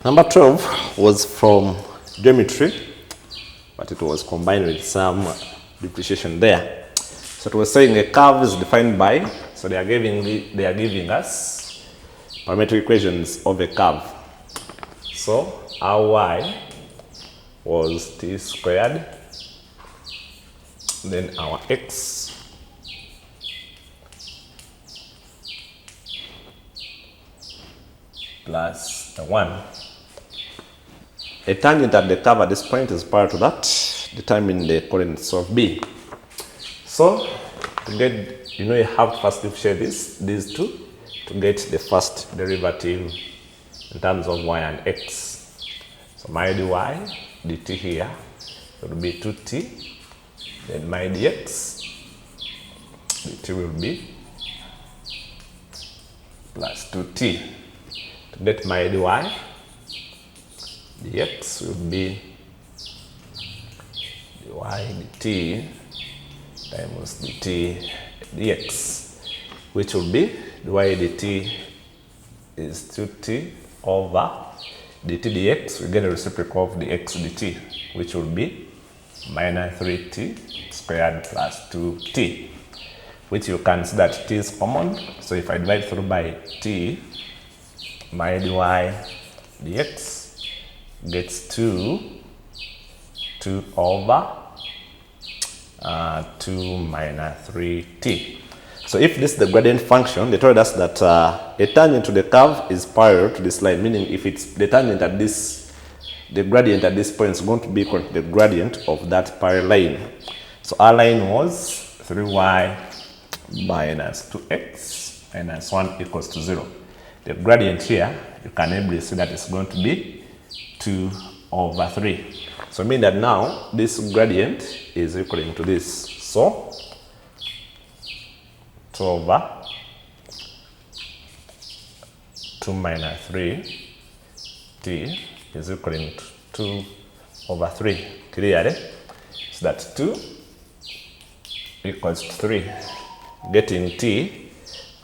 Number 12 was from geometry, but it was combined with some depreciation there. So it was saying a curve is defined by, so they are giving us parametric equations of a curve. So our y was t squared, then our x plus 1. A tangent at the curve at this point is prior to that, determine the coordinates of b. So to get, you have to first differentiate these two to get the first derivative in terms of y and x. So my dy dt here will be 2t, then my dx dt will be plus 2t. To get my dy, dx will be dy dt times dt dx, which will be dy dt is 2t over dt dx. We get a reciprocal of the x dt, which will be minus 3t squared plus 2t, which you can see that t is common. So if I divide through by t, my dy dx gets 2 over 2 minus 3t. So if this is the gradient function, they told us that a tangent to the curve is parallel to this line, meaning if it's the tangent at this, the gradient at this point is going to be equal to the gradient of that parallel line. So our line was 3y minus 2x minus 1 equals to 0. The gradient here, you can able to see that it's going to be 2 over 3. So mean that now this gradient is equaling to this. So 2 over 2 minus 3 t is equaling to 2 over 3 clearly. So that 2 equals to 3. Getting t,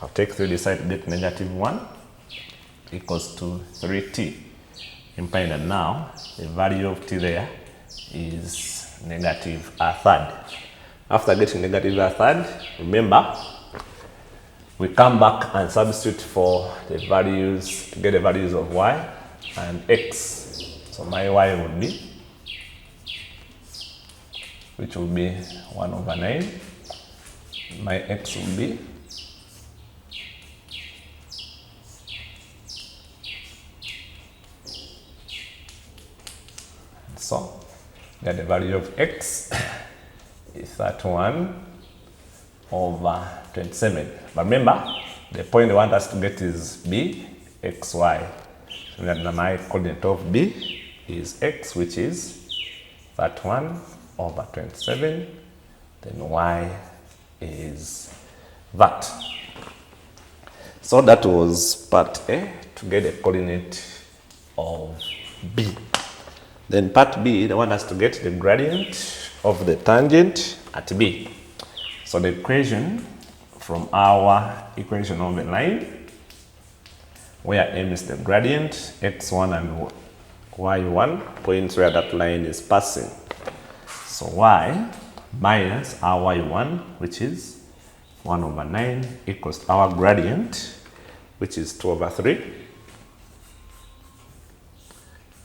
I'll take 3 this side to get negative 1 equals to 3t. Implying that now the value of t there is negative a third. After getting negative a third, remember, we come back and substitute for the values to get the values of y and x. So my y would be, which will be 1 over 9. My x will be so get the value of x is 31 over 27. But remember, the point they want us to get is b, x, y. So that my coordinate of b is x, which is 31 over 27. Then y is that. So that was part A, to get the coordinate of b. Then part B, they want us to get the gradient of the tangent at B. So the equation from our equation of the line, where m is the gradient, x1 and y1, points where that line is passing. So y minus our y1, which is 1 over 9, equals to our gradient, which is 2 over 3,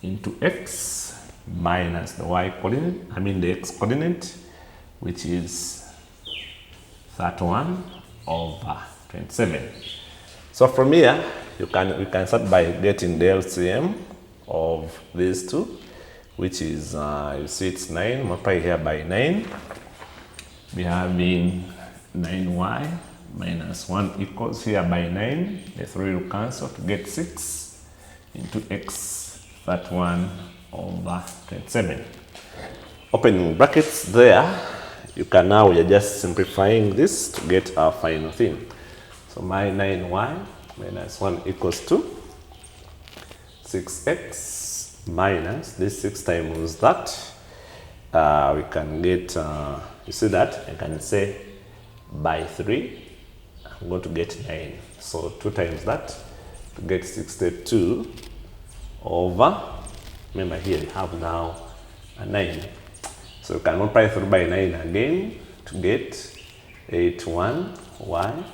into x minus the y coordinate, the x coordinate, which is 31 over 27. So from here, we can start by getting the LCM of these two, which is, you see it's 9, multiply here by 9. We have been 9y minus 1 equals here by 9. The 3 will cancel to get 6 into x, 31 over 27. Opening brackets there, you can now, we are just simplifying this to get our final thing. So my 9y minus 1 equals to 6x minus this 6 times that. We can get, you see that, I can say by 3, I'm going to get 9. So 2 times that to get 62 over, remember here we have now a 9. So you can multiply through by 9 again to get 81y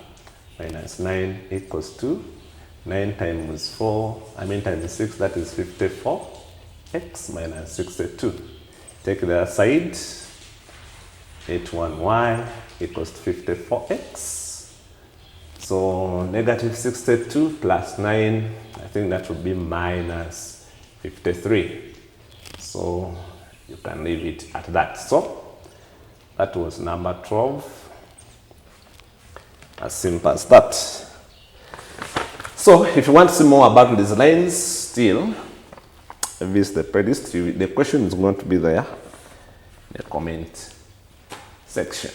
minus 9 equals to 9 times 4, times 6, that is 54x minus 62. Take the other side, 81y equals to 54x. So negative 62 plus 9, I think that would be minus 53. So you can leave it at that. So that was number 12. As simple as that. So if you want to see more about these lines, still visit the playlist. The question is going to be there in the comment section.